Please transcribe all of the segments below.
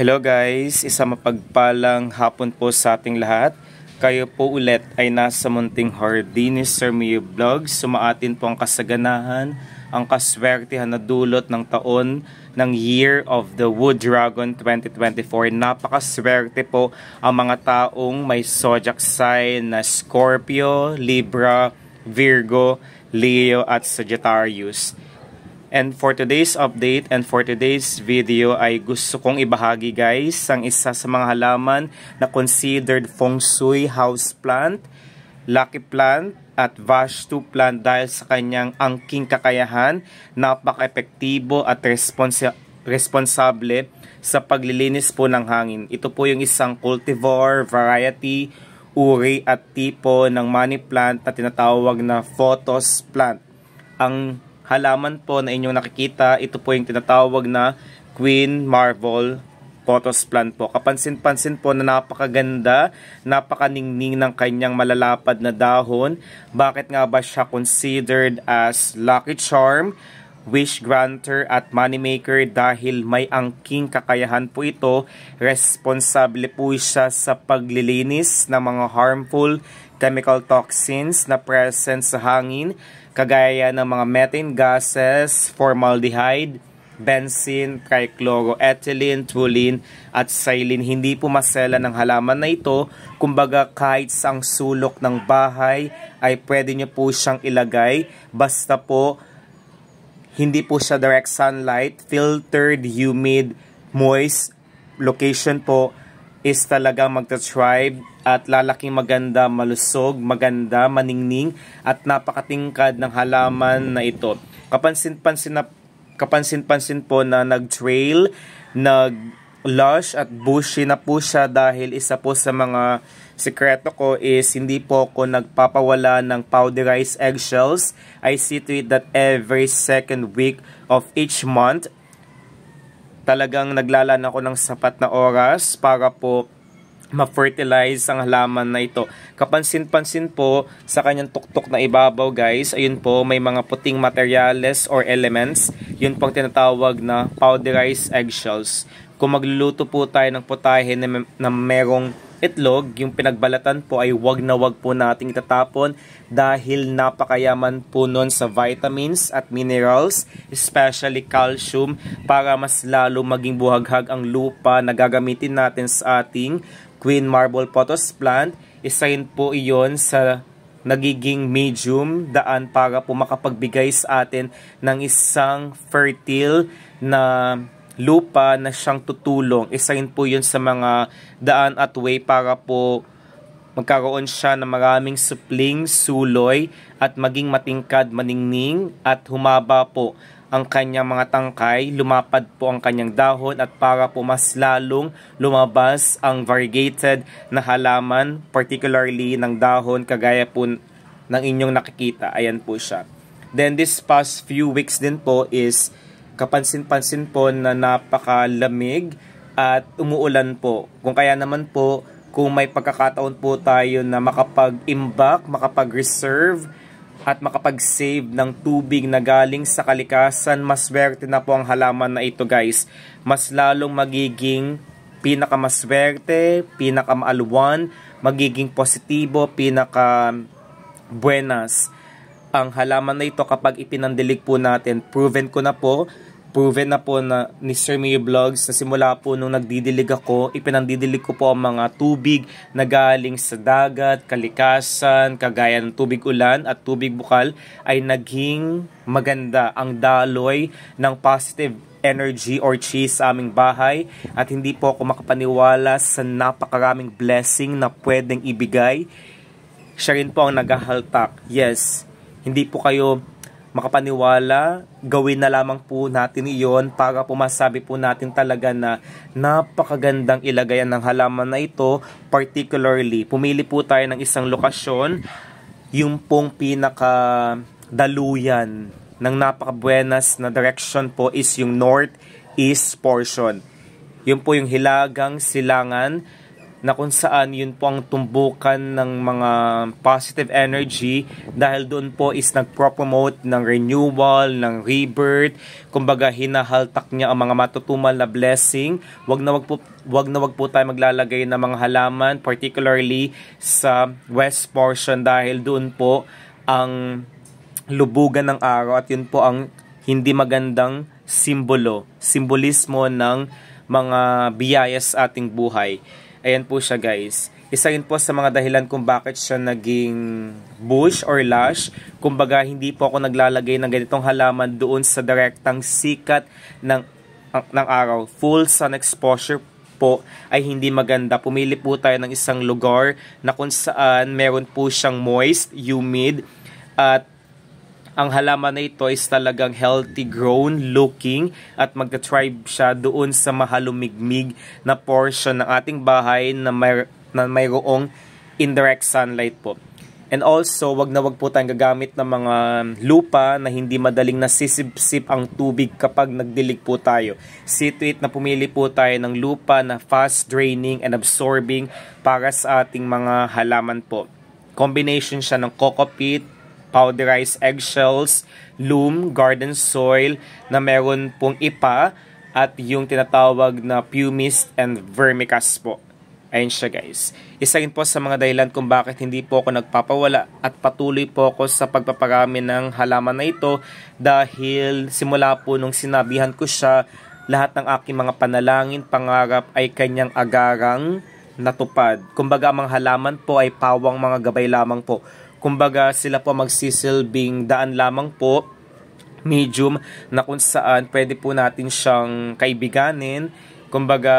Hello guys, isang mapagpalang hapon po sa ating lahat. Kayo po ulit ay nasa munting Hardini Sir Mio Vlogs. Sumaatin po ang kasaganahan, ang kaswertihan na dulot ng taon ng Year of the Wood Dragon 2024. Napakaswerte po ang mga taong may zodiac sign na Scorpio, Libra, Virgo, Leo at Sagittarius. And for today's update and for today's video ay gusto kong ibahagi guys ang isa sa mga halaman na considered feng shui house plant, lucky plant at Vastu plant dahil sa kanyang angking kakayahan, napaka-epektibo at responsable sa paglilinis po ng hangin. Ito po yung isang cultivar, variety, uri at tipo ng money plant na tinatawag na photos plant. Ang halaman po na inyong nakikita, ito po yung tinatawag na Queen Marble Photos Plant po. Kapansin-pansin po na napakaganda, napakaningning ng kanyang malalapad na dahon. Bakit nga ba siya considered as lucky charm, wish granter at moneymaker? Dahil may angking kakayahan po ito, responsable po siya sa paglilinis ng mga harmful chemical toxins na present sa hangin, kagaya ng mga methane gases, formaldehyde, benzene, trichloroethylene, toluene, at xylene. Hindi po masela ng halaman na ito. Kumbaga kahit sa ang sulok ng bahay ay pwede nyo po siyang ilagay. Basta po hindi po siya direct sunlight, filtered, humid, moist location po is talagang magta-thrive at lalaking maganda, malusog, maganda, maningning at napakatingkad ng halaman na ito. Kapansin-pansin po na nag-trail, nag-lush at bushy na po siya dahil isa po sa mga sikreto ko is hindi po ako nagpapawala ng powderized eggshells. I see to it that every second week of each month talagang naglalaan ako ng sapat na oras para po ma-fertilize ang halaman na ito. Kapansin-pansin po sa kanyang tuktok na ibabaw guys, ayun po may mga puting materyales or elements. Yun pong tinatawag na powderized eggshells. Kung magluluto po tayo ng putahe na merong itlog, yung pinagbalatan po ay wag na wag po nating itatapon dahil napakayaman po nun sa vitamins at minerals, especially calcium, para mas lalo maging buhaghag ang lupa na gagamitin natin sa ating Queen Marble Photos Plant. Isa rin po iyon sa nagiging medium daan para po makapagbigay sa atin ng isang fertile na lupa na siyang tutulong. Isa rin po yun sa mga daan at way para po magkaroon siya ng maraming supling, suloy at maging matingkad, maningning at humaba po ang kanyang mga tangkay, lumapad po ang kanyang dahon at para po mas lalong lumabas ang variegated na halaman, particularly ng dahon kagaya po ng inyong nakikita. Ayan po siya. Then this past few weeks din po is kapansin-pansin po na napakalamig at umuulan po. Kung kaya naman po, kung may pagkakataon po tayo na makapag-imbak, makapag-reserve, at makapag-save ng tubig na galing sa kalikasan, mas swerte na po ang halaman na ito guys. Mas lalong magiging pinakamaswerte, pinakamaalwan, magiging positibo, pinaka-buenas ang halaman na ito kapag ipinandilig po natin. Proven na po na ni Sir Mio Vlogs na simula po nung nagdidilig ako, ipinandidilig ko po ang mga tubig na galing sa dagat, kalikasan, kagaya ng tubig ulan at tubig bukal ay naging maganda ang daloy ng positive energy or chi sa aming bahay at hindi po ako makapaniwala sa napakaraming blessing na pwedeng ibigay. Siya rin po ang naghahaltak. Yes, hindi po kayo makapaniwala, gawin na lamang po natin iyon para po masabi po natin talaga na napakagandang ilagayan ng halaman na ito. Particularly, pumili po tayo ng isang lokasyon, yung pong pinakadaluyan ng napakabuenas na direction po is yung northeast portion. Yun po yung hilagang silangan na kung saan yun po ang tumbukan ng mga positive energy dahil doon po is nagpropromote ng renewal, ng rebirth. Kumbaga hinahaltak niya ang mga matutumal na blessing. Wag na wag po tayo maglalagay ng mga halaman, particularly sa west portion dahil doon po ang lubugan ng araw at yun po ang hindi magandang simbolismo ng mga biyaya sa ating buhay. Ayan po siya guys. Isa rin po sa mga dahilan kung bakit siya naging bush or lush. Kumbaga hindi po ako naglalagay ng ganitong halaman doon sa direktang sikat ng araw. Full sun exposure po ay hindi maganda. Pumili po tayo ng isang lugar na kung saan meron po siyang moist, humid, at ang halaman na ito is talagang healthy grown looking at magta-thrive siya doon sa mahalumigmig na portion ng ating bahay na mayroong indirect sunlight po. And also, wag po tayong gagamit ng mga lupa na hindi madaling nasisipsip ang tubig kapag nagdilig po tayo. See to it na pumili po tayo ng lupa na fast draining and absorbing para sa ating mga halaman po. Combination siya ng coco peat, powderized eggshells, loam, garden soil na meron pong ipa at yung tinatawag na pumice and vermicast po. Ayun siya guys. Isa rin po sa mga dahilan kung bakit hindi po ako nagpapawala at patuloy po ako sa pagpaparami ng halaman na ito dahil simula po nung sinabihan ko siya, lahat ng aking mga panalangin, pangarap ay kanyang agarang natupad. Kumbaga ang mga halaman po ay pawang mga gabay lamang po. Kumbaga sila po magsisilbing daan lamang po, medium, na kung saan pwede po natin siyang kaibiganin. Kumbaga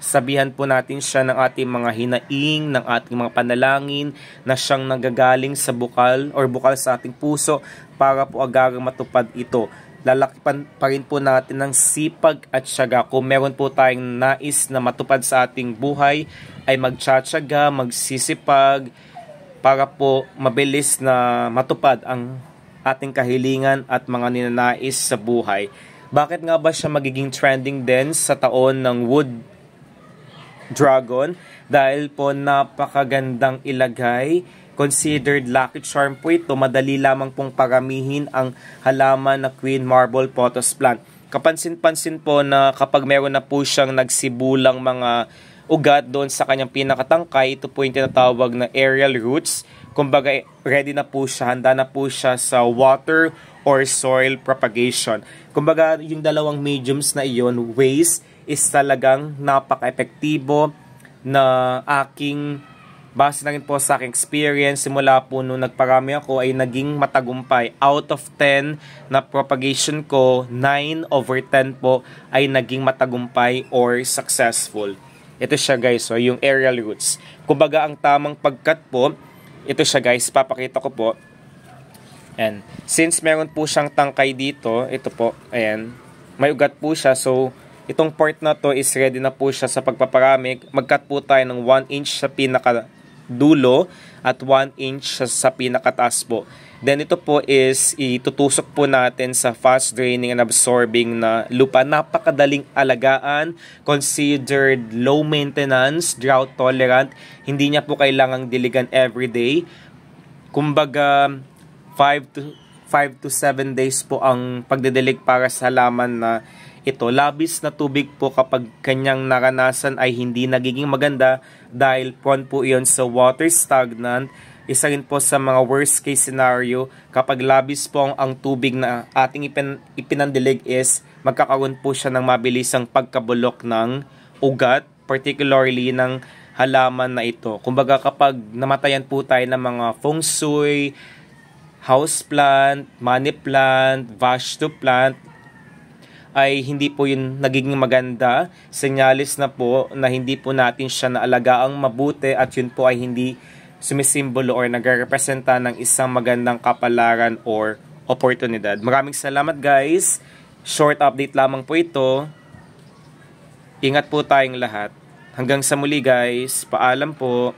sabihan po natin siya ng ating mga hinaing, ng ating mga panalangin na siyang nagagaling sa bukal sa ating puso para po agarang matupad ito. Lalakipan pa rin po natin ng sipag at tiyaga. Kung meron po tayong nais na matupad sa ating buhay, ay magtsatsaga, magsisipag, para po mabilis na matupad ang ating kahilingan at mga ninanais sa buhay. Bakit nga ba siya magiging trending din sa taon ng wood dragon? Dahil po napakagandang ilagay. Considered lucky charm po ito. Madali lamang pong paramihin ang halaman na Queen Marble Pothos plant. Kapansin-pansin po na kapag meron na po siyang nagsibulang mga ugat doon sa kanyang pinakatangkay, ito po yung tinatawag na aerial roots. Kumbaga ready na po siya, handa na po siya sa water or soil propagation. Kumbaga yung dalawang mediums na iyon, ways, is talagang napaka-epektibo na aking base na rin po sa aking experience. Simula po nung nagparami ako ay naging matagumpay. Out of 10 na propagation ko, 9/10 po ay naging matagumpay or successful. Ito siya guys, so yung aerial roots. Kumbaga ang tamang pagkat po, ito siya guys, papakita ko po. And since meron po siyang tangkay dito, ito po, ayan, may ugat po siya. So itong part na to is ready na po siya sa pagpaparami. Mag-cut po tayo ng 1 inch sa pinakadulo at 1 inch sa pinakataas po. Then ito po is itutusok po natin sa fast draining and absorbing na lupa. Napakadaling alagaan, considered low maintenance, drought tolerant. Hindi niya po kailangang diligan everyday. Kumbaga 5 to 7 days po ang pagdidilig para sa halaman na ito. Labis na tubig po kapag kanyang naranasan ay hindi nagiging maganda dahil prone po iyon sa water stagnant. Isa rin po sa mga worst case scenario kapag labis po ang tubig na ating ipinandilig is magkakaroon po siya ng mabilisang pagkabulok ng ugat, particularly ng halaman na ito. Kumbaga kapag namatayan po tayo ng mga feng shui, house plant, money plant, vastu plant, ay hindi po yun nagiging maganda. Senyalis na po na hindi po natin siya naalagaang mabuti at yun po ay hindi sumisimbolo or nagrepresenta ng isang magandang kapalaran or oportunidad. Maraming salamat guys. Short update lamang po ito. Ingat po tayong lahat. Hanggang sa muli guys. Paalam po.